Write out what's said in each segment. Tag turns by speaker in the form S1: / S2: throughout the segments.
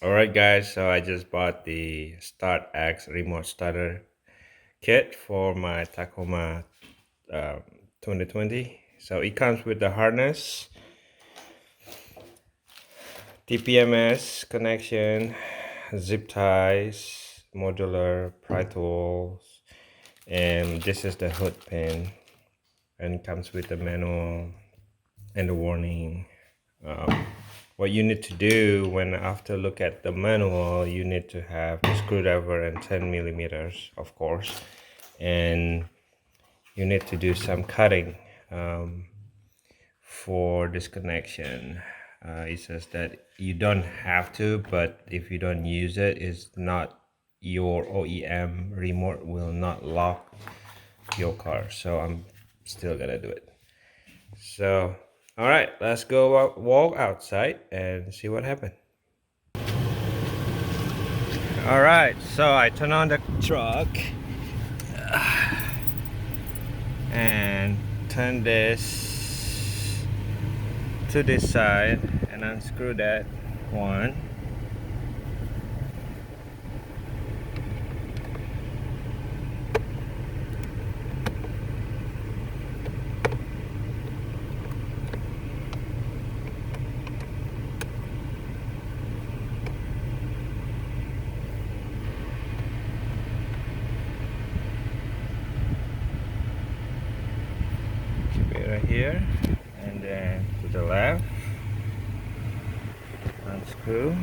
S1: Alright guys, so I just bought the Start X remote starter kit for my Tacoma 2020. So it comes with the harness, TPMS connection, zip ties, modular pry tools, and this is the hood pin, and it comes with the manual and the warning. What you need to do when after look at the manual, you need to have a screwdriver and 10 millimeters, of course, and you need to do some cutting for this connection. It says that you don't have to, but if you don't use it, it's not your OEM remote will not lock your car. So I'm still gonna do it. So all right, let's go walk outside and see what happened. All right, so I turn on the truck and turn this to this side and unscrew that one. Should be right here, and then to the left, unscrew.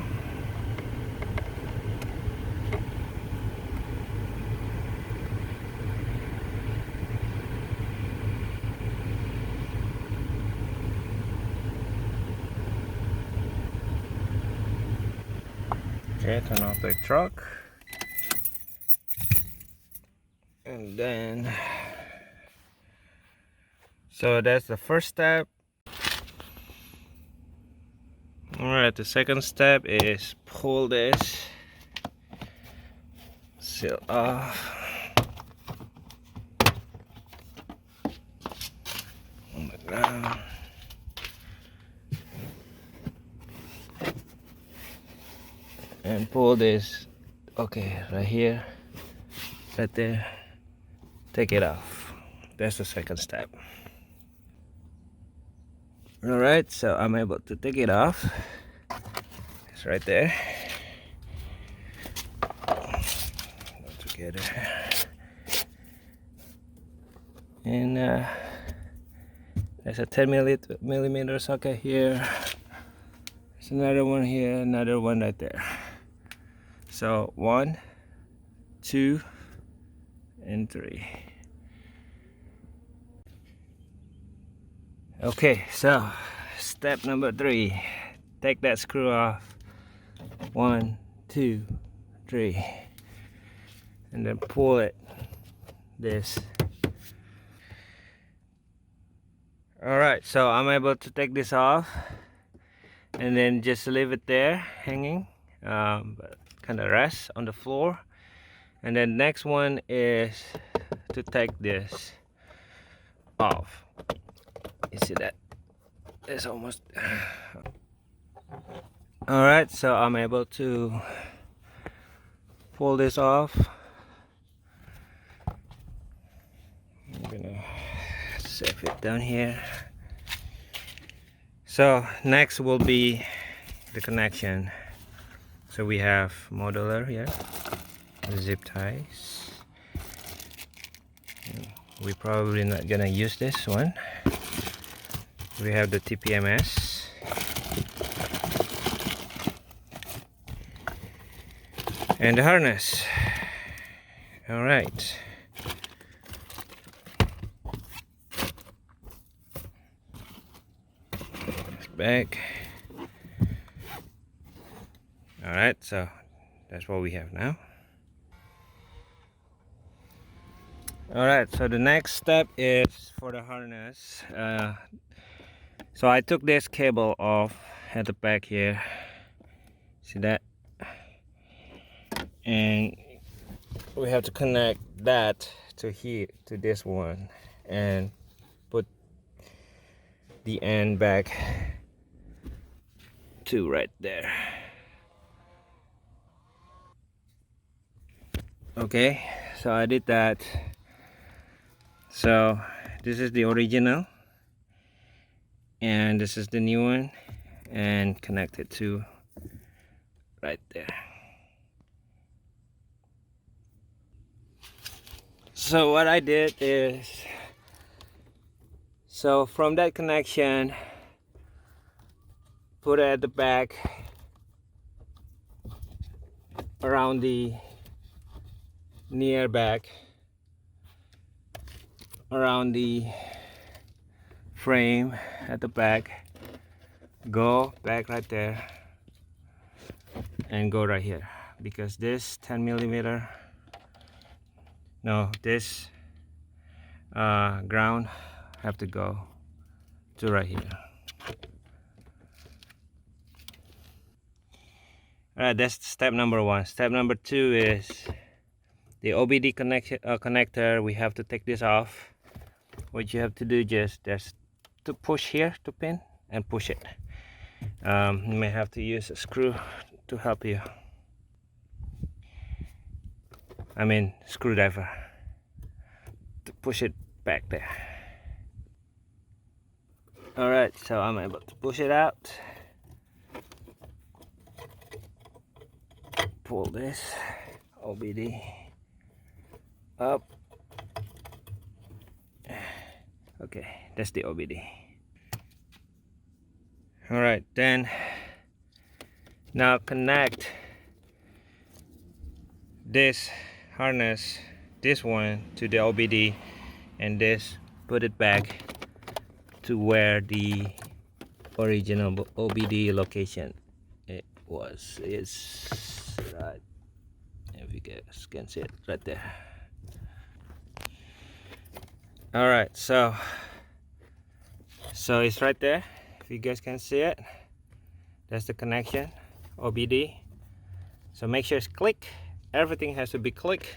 S1: Okay, turn off the truck, and then so that's the first step. All right, the second step is pull this seal off on the ground. And pull this, okay, right here, right there, take it off. That's the second step. All right, so I'm able to take it off. It's right there. All together. And there's a 10 millimeter socket here. There's another one here, another one right there. So 1, 2, and 3. Okay, so step number 3. Take that screw off. 1, 2, 3. And then pull it. This. Alright, so I'm able to take this off. And then just leave it there hanging. But kind of rest on the floor. And then next one is to take this off. You see that? It's almost all right, so I'm able to pull this off. I'm gonna save it down here. So next will be the connection. So we have modular here, zip ties. We're probably not gonna use this one. We have the TPMS, and the harness. All right. Back. All right, so that's what we have now. All right, so the next step is for the harness. So I took this cable off at the back here. See that? And we have to connect that to here, to this one, and put the end back to right there. Okay, so I did that. So this is the original and this is the new one, and connect it to right there. So what I did is, so from that connection, put it at the back around the near back around the frame at the back, go back right there and go right here, because this 10 millimeter, no, this ground have to go to right here. Alright, that's step number one. Step number two is the OBD connector. We have to take this off. What you have to do just to push here to pin and push it. You may have to use a screw to help you. I mean screwdriver to push it back there. Alright, so I'm able to push it out. Pull this OBD up. Okay, that's the OBD. Alright, then now connect this harness, this one, to the OBD, and this, put it back to where the original OBD location it was. It's right, if you guys can see it right there. All right, so it's right there. If you guys can see it, that's the connection, OBD. So make sure it's click. Everything has to be click,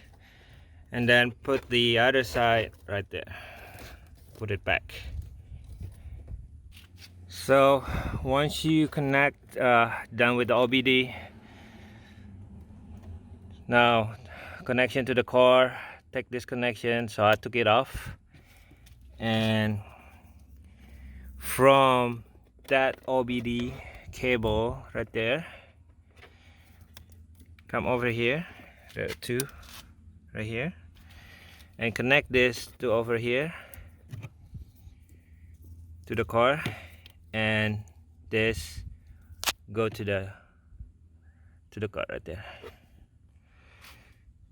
S1: and then put the other side right there. Put it back. So once you connect, done with the OBD, now connection to the car, take this connection. So I took it off, and from that OBD cable right there, come over here, there are two right here, and connect this to over here to the car, and this go to the car right there.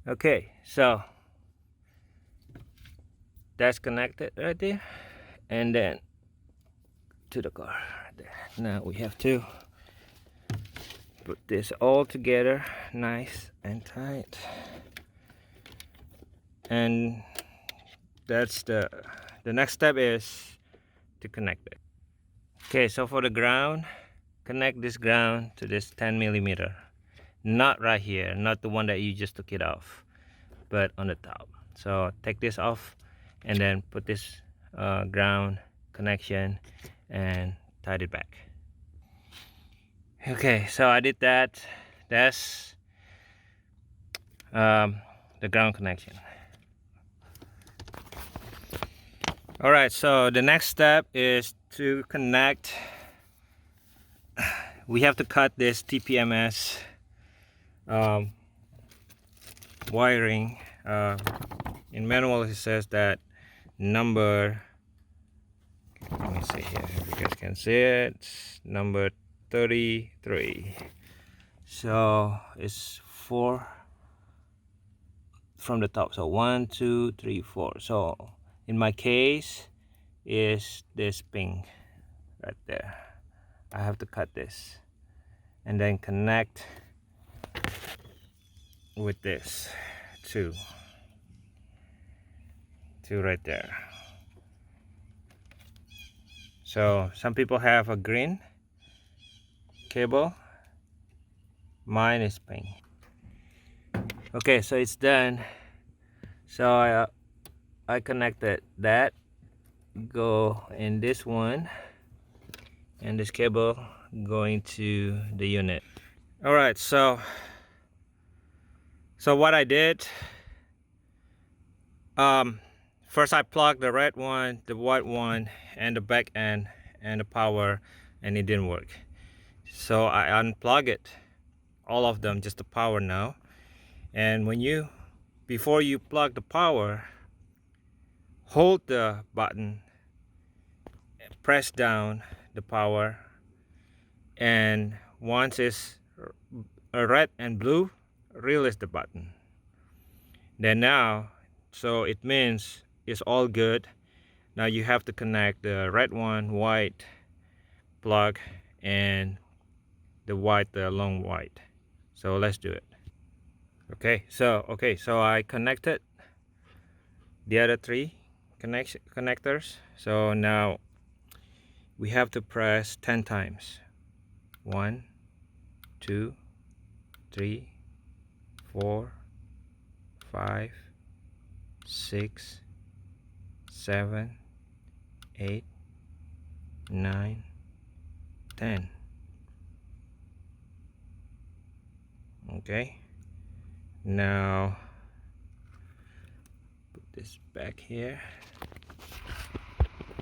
S1: Okay, so that's connected right there, and then to the car right there. Now we have to put this all together nice and tight, and that's the next step is to connect it. Okay, so for the ground, connect this ground to this 10 millimeter, not right here, not the one that you just took it off, but on the top. So take this off and then put this ground connection and tied it back. Okay, so I did that. That's the ground connection. All right, so the next step is to connect. We have to cut this TPMS wiring. In manual it says that number, let me see here if you guys can see it, number 33. So it's 4 from the top, so 1 2 3 4. So in my case is this pin right there. I have to cut this and then connect with this two right there. So some people have a green cable, mine is pink. Okay, so it's done. So I connected that, go in this one, and this cable going to the unit. All right, so what I did First I plugged the red one, the white one, and the back end and the power, and it didn't work. So I unplug it, all of them, just the power now. And before you plug the power, hold the button, press down the power, and once it's red and blue, release the button. Then now, so it means it's all good. Now you have to connect the red one, white plug, and the white, the long white. So let's do it. Okay, so I connected the other three connectors. So now we have to press 10 times. 1, 2, 3, 4, 5, 6, 7, 8, 9, 10. Okay, now put this back here,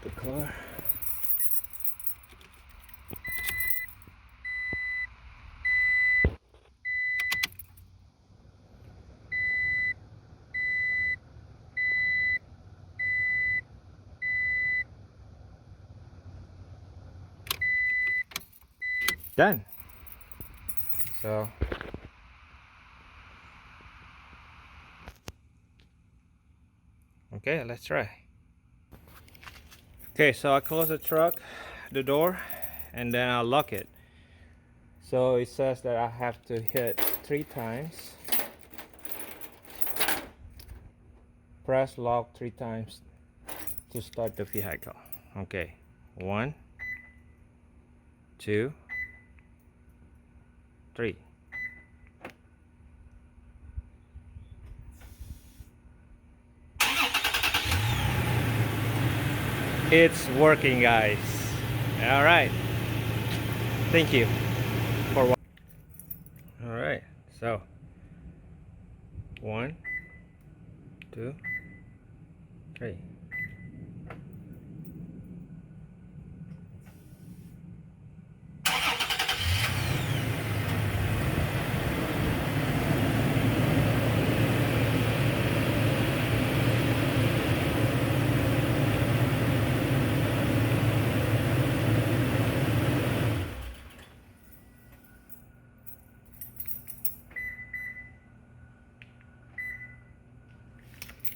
S1: the car. Done. So okay, let's try. Okay, so I close the door, and then I'll lock it. So it says that I have to hit 3 times, press lock 3 times to start the vehicle. Okay, 1, 2, 3. It's working, guys. All right, thank you for watching. All right, so 1, 2, 3.